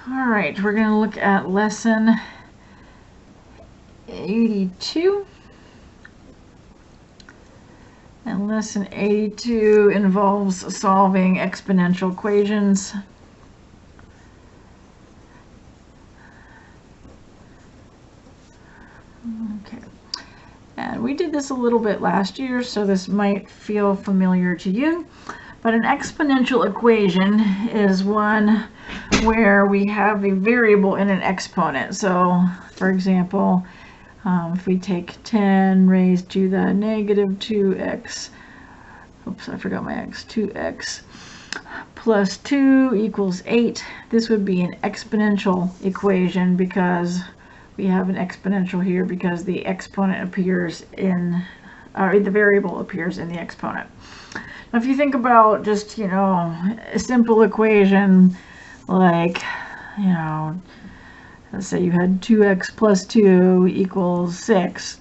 All right, we're going to look at lesson 82. And lesson 82 involves solving exponential equations. Okay. And we did this a little bit last year, so this might feel familiar to you. But an exponential equation is one where we have a variable in an exponent. So, for example, if we take 10 raised to the negative 2x, oops, I forgot my x, 2x plus 2 equals 8. This would be an exponential equation because we have an exponential here because the exponent appears in, or the variable appears in the exponent. Now, if you think about just, a simple equation like, let's say you had 2x plus 2 equals 6.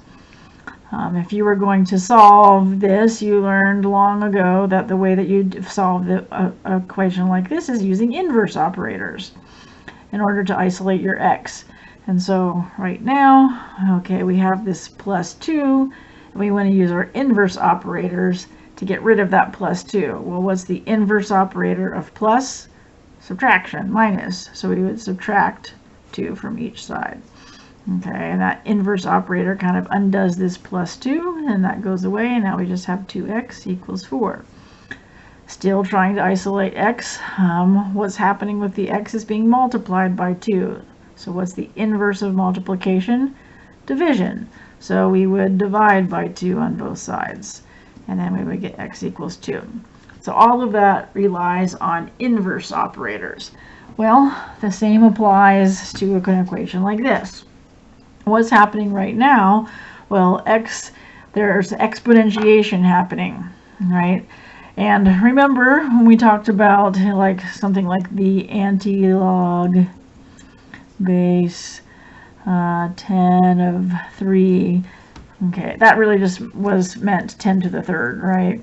If you were going to solve this, you learned long ago that the way that you solve the equation like this is using inverse operators in order to isolate your x. And so right now, okay, we have this plus 2, and we want to use our inverse operators to get rid of that plus 2. Well, what's the inverse operator of plus? Subtraction, minus. So we would subtract 2 from each side. Okay, and that inverse operator kind of undoes this plus 2, and that goes away, and now we just have 2x equals 4. Still trying to isolate x. What's happening with the x is being multiplied by 2. So what's the inverse of multiplication? Division. So we would divide by 2 on both sides, and then we would get x equals 2. So all of that relies on inverse operators. Well, the same applies to an equation like this. What's happening right now? Well, there's exponentiation happening, right? And remember when we talked about like something like the anti-log base 10 of 3. Okay, that really just was meant 10 to the third, right?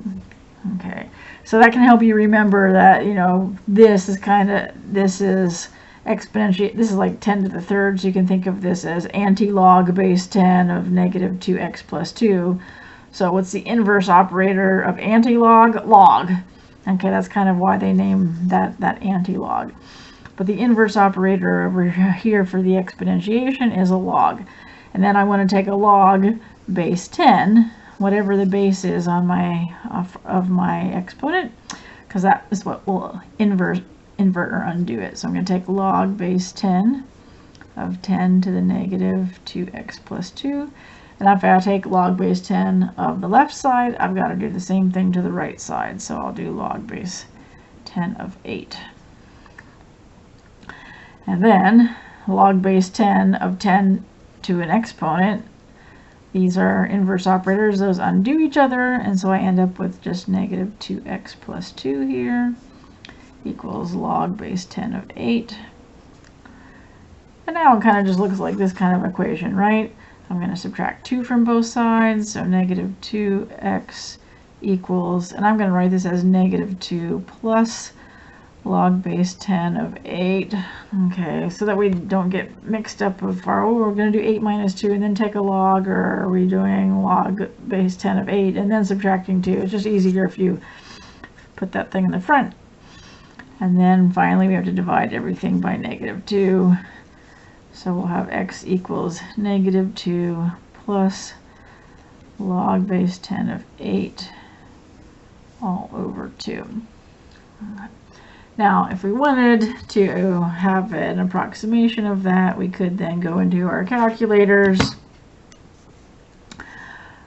Okay, so that can help you remember that, this is exponential. This is like 10 to the third, so you can think of this as anti-log base 10 of negative 2x plus 2. So what's the inverse operator of anti-log? Log. Okay, that's kind of why they name that anti-log. But the inverse operator over here for the exponentiation is a log. And then I want to take a log base 10, whatever the base is on of my exponent, because that is what will invert or undo it. So I'm going to take log base 10 of 10 to the negative 2x plus 2. And if I take log base 10 of the left side, I've got to do the same thing to the right side. So I'll do log base 10 of 8. And then log base 10 of 10 to an exponent. These are inverse operators. Those undo each other. And so I end up with just negative 2x plus 2 here equals log base 10 of 8. And now it kind of just looks like this kind of equation, right? I'm going to subtract 2 from both sides. So negative 2x equals, and I'm going to write this as negative 2 plus log base 10 of 8. Okay, so that we don't get mixed up with we're going to do 8 minus 2 and then take a log, or are we doing log base 10 of 8 and then subtracting 2? It's just easier if you put that thing in the front. And then finally we have to divide everything by negative 2. So we'll have x equals negative 2 plus log base 10 of 8 all over 2. Now, if we wanted to have an approximation of that, we could then go into our calculators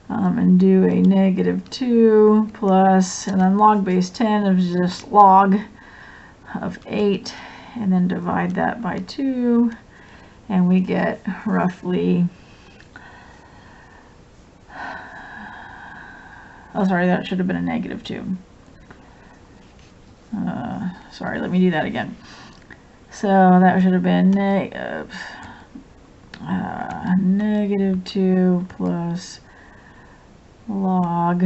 and do a negative 2 plus, and then log base 10 is just log of 8, and then divide that by 2, and we get roughly, oh sorry, that should have been a negative 2. Sorry, let me do that again. So that should have been negative 2 plus log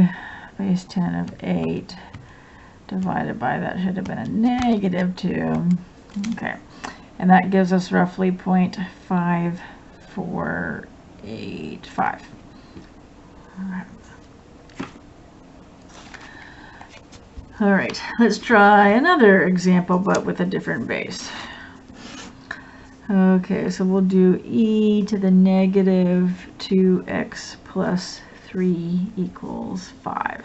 base 10 of 8 divided by, that should have been a negative 2. Okay, and that gives us roughly 0.5485. All right, let's try another example, but with a different base. Okay, so we'll do e to the negative 2x plus 3 equals 5.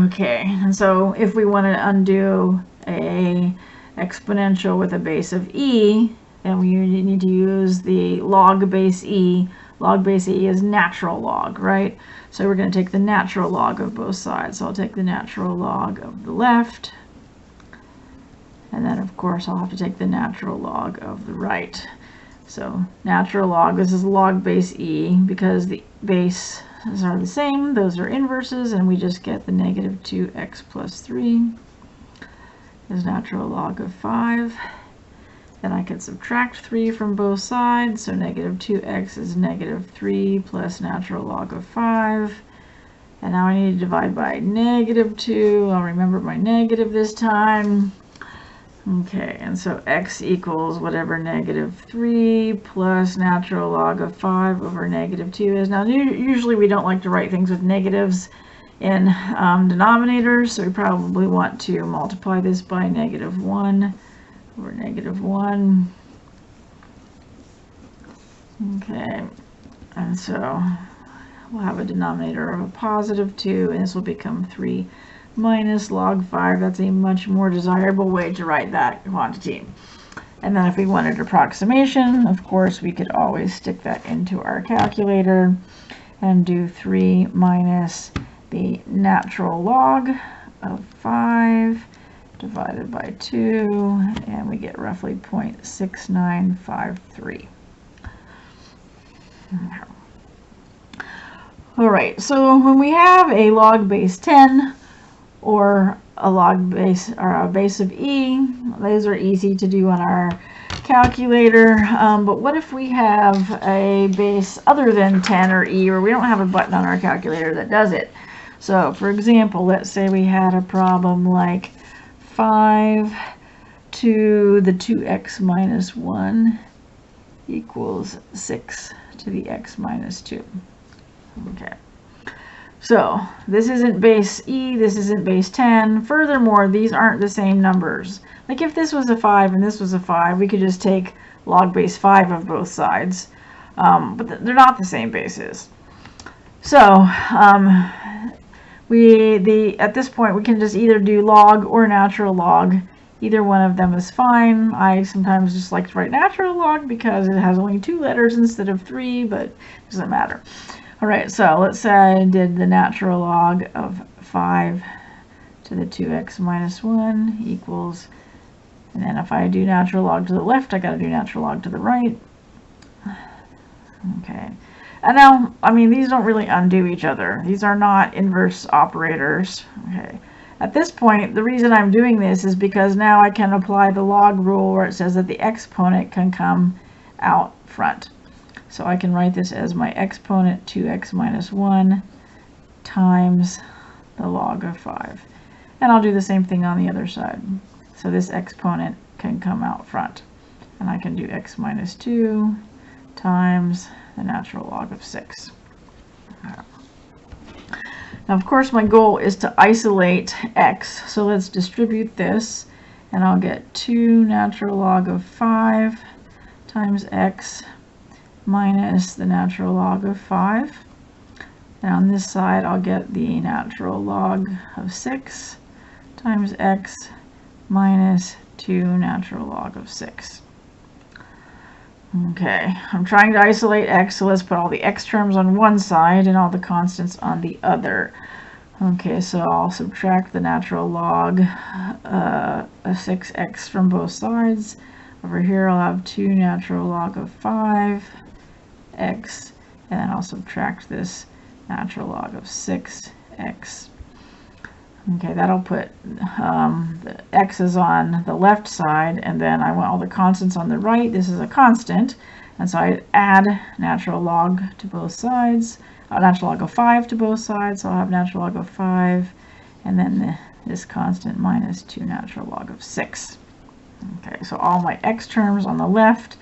Okay, and so if we want to undo a exponential with a base of e, then we need to use the log base e. Log base e is natural log, right? So we're going to take the natural log of both sides. So I'll take the natural log of the left, and then of course I'll have to take the natural log of the right. So natural log, this is log base e, because the bases are the same, those are inverses, and we just get the negative 2x plus 3 is natural log of 5. Then I can subtract 3 from both sides, so negative 2x is negative 3 plus natural log of 5. And now I need to divide by negative 2. I'll remember my negative this time. Okay, and so x equals whatever negative 3 plus natural log of 5 over negative 2 is. Now, usually we don't like to write things with negatives in denominators, so we probably want to multiply this by negative 1 over negative 1. Okay, and so we'll have a denominator of a positive 2, and this will become 3 minus log 5. That's a much more desirable way to write that quantity. And then if we wanted approximation, of course, we could always stick that into our calculator and do 3 minus the natural log of 5 divided by 2, and we get roughly 0.6953. All right, so when we have a log base 10 or a log base or a base of e, those are easy to do on our calculator, but what if we have a base other than 10 or e, or we don't have a button on our calculator that does it? So for example, let's say we had a problem like 5 to the 2x minus 1 equals 6 to the x minus 2. Okay, so this isn't base e, this isn't base 10. Furthermore, these aren't the same numbers. Like if this was a 5 and this was a 5, we could just take log base 5 of both sides, but they're not the same bases. So at this point we can just either do log or natural log. Either one of them is fine. I sometimes just like to write natural log because it has only 2 letters instead of 3, but it doesn't matter. Alright, so let's say I did the natural log of 5 to the 2x minus 1 equals, and then if I do natural log to the left, I got to do natural log to the right. Okay, and now, I mean, these don't really undo each other. These are not inverse operators. Okay, at this point, the reason I'm doing this is because now I can apply the log rule where it says that the exponent can come out front. So I can write this as my exponent 2x minus 1 times the log of 5. And I'll do the same thing on the other side. So this exponent can come out front. And I can do x minus 2 times the natural log of 6. Now, of course, my goal is to isolate x. So let's distribute this. And I'll get 2 natural log of 5 times x minus the natural log of 5. And on this side, I'll get the natural log of 6 times x minus 2 natural log of 6. Okay, I'm trying to isolate x, so let's put all the x terms on one side and all the constants on the other. Okay, so I'll subtract the natural log of 6x from both sides. Over here, I'll have 2 natural log of 5 x, and then I'll subtract this natural log of 6x. Okay, that'll put the x's on the left side, and then I want all the constants on the right. This is a constant, and so I add natural log to both sides, natural log of 5 to both sides, so I'll have natural log of 5, and then this constant minus 2 natural log of 6. Okay, so all my x terms on the left,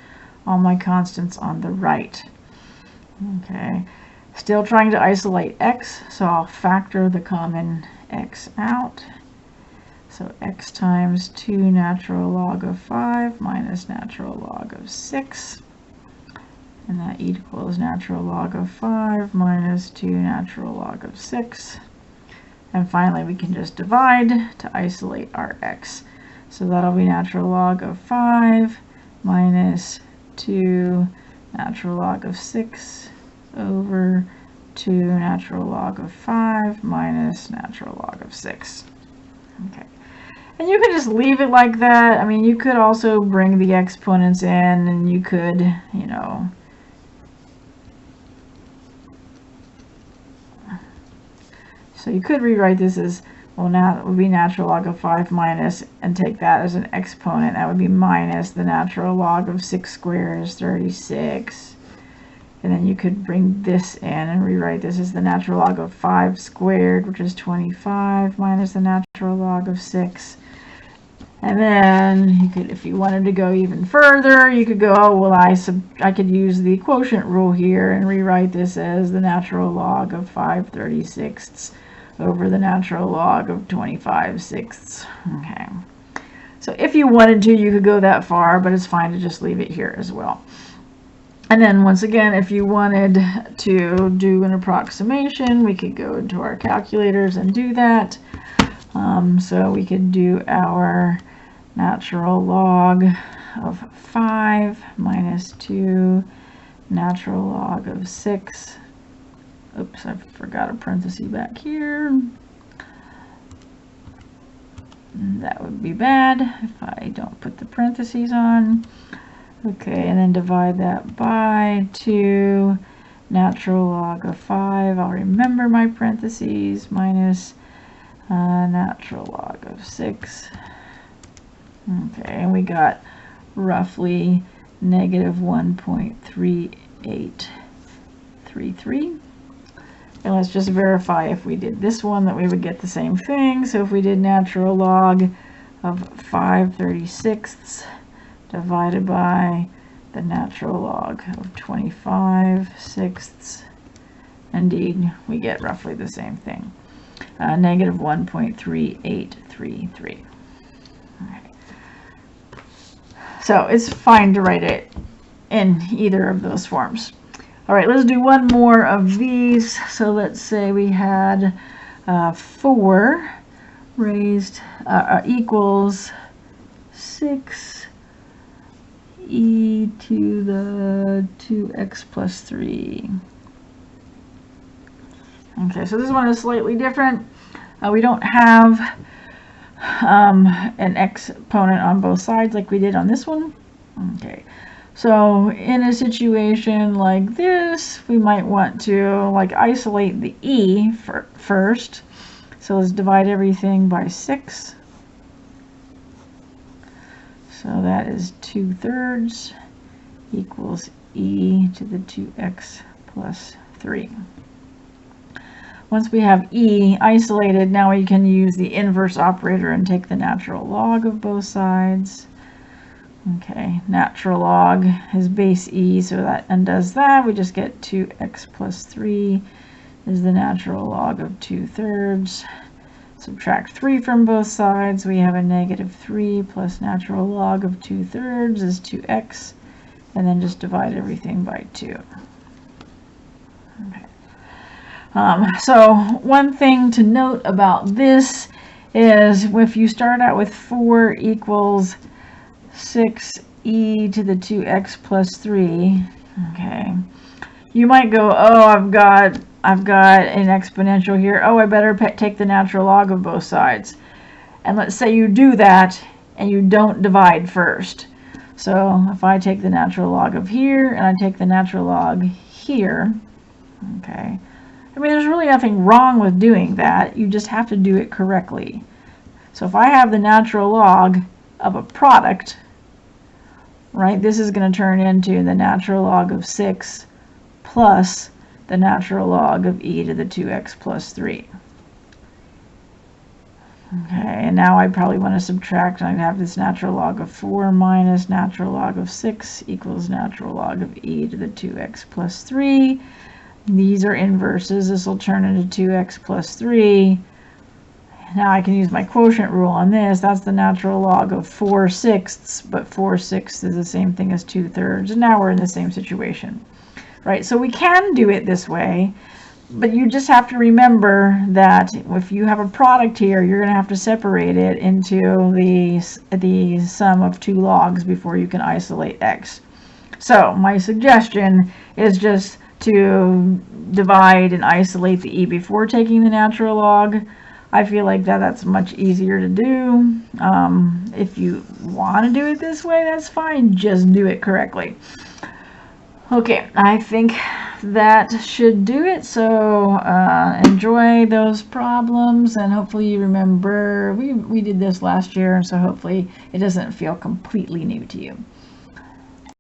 all my constants on the right. Okay, still trying to isolate x, so I'll factor the common x out. So x times 2 natural log of 5 minus natural log of 6. And that equals natural log of 5 minus 2 natural log of 6. And finally, we can just divide to isolate our x. So that'll be natural log of 5 minus 2 natural log of 6 over 2 natural log of 5 minus natural log of 6. Okay. And you could just leave it like that. I mean, you could also bring the exponents in, and you could, you know, so you could rewrite this as, well, now it would be natural log of 5 minus, and take that as an exponent. That would be minus the natural log of 6 squared is 36. And then you could bring this in and rewrite this as the natural log of 5 squared, which is 25, minus the natural log of 6. And then you could, if you wanted to go even further, you could go, oh, well, I could use the quotient rule here and rewrite this as the natural log of 5/36 over the natural log of 25/6. Okay. So if you wanted to, you could go that far, but it's fine to just leave it here as well. And then once again, if you wanted to do an approximation, we could go into our calculators and do that. So we could do our natural log of 5 minus 2 natural log of 6. Oops, I forgot a parenthesis back here. That would be bad if I don't put the parentheses on. Okay, and then divide that by 2 natural log of 5. I'll remember my parentheses, minus natural log of 6. Okay, and we got roughly negative 1.3833. And let's just verify if we did this one that we would get the same thing. So if we did natural log of 5/36 divided by the natural log of 25/6, indeed, we get roughly the same thing. Negative 1.3833. Okay. So it's fine to write it in either of those forms. All right, let's do one more of these. So let's say we had 4 raised equals 6e to the 2x plus 3. Okay, so this one is slightly different. We don't have an exponent on both sides like we did on this one. Okay, so in a situation like this, we might want to like isolate the e first. So let's divide everything by 6. So that is 2/3 equals e to the 2x plus 3. Once we have e isolated, now we can use the inverse operator and take the natural log of both sides. Okay, natural log is base e, so that undoes that. We just get 2x plus 3 is the natural log of 2/3. Subtract 3 from both sides. We have a negative 3 plus natural log of 2/3 is 2x. And then just divide everything by 2. Okay. So one thing to note about this is if you start out with 4 equals 6e to the 2x plus 3, okay, you might go, oh, I've got an exponential here. Oh, I better take the natural log of both sides. And let's say you do that and you don't divide first. So if I take the natural log of here and I take the natural log here, okay, I mean, there's really nothing wrong with doing that. You just have to do it correctly. So if I have the natural log of a product, right, this is going to turn into the natural log of 6 plus the natural log of e to the 2x plus 3. Okay, and now I probably want to subtract. I have this natural log of 4 minus natural log of 6 equals natural log of e to the 2x plus 3. These are inverses. This will turn into 2x plus 3. Now I can use my quotient rule on this. That's the natural log of 4/6, but 4/6 is the same thing as 2/3. And now we're in the same situation, right? So we can do it this way. But you just have to remember that if you have a product here, you're going to have to separate it into the sum of two logs before you can isolate x. So my suggestion is just to divide and isolate the e before taking the natural log. I feel like that's much easier to do. If you want to do it this way, that's fine. Just do it correctly. Okay, I think that should do it. So enjoy those problems, and hopefully you remember we did this last year, so hopefully it doesn't feel completely new to you.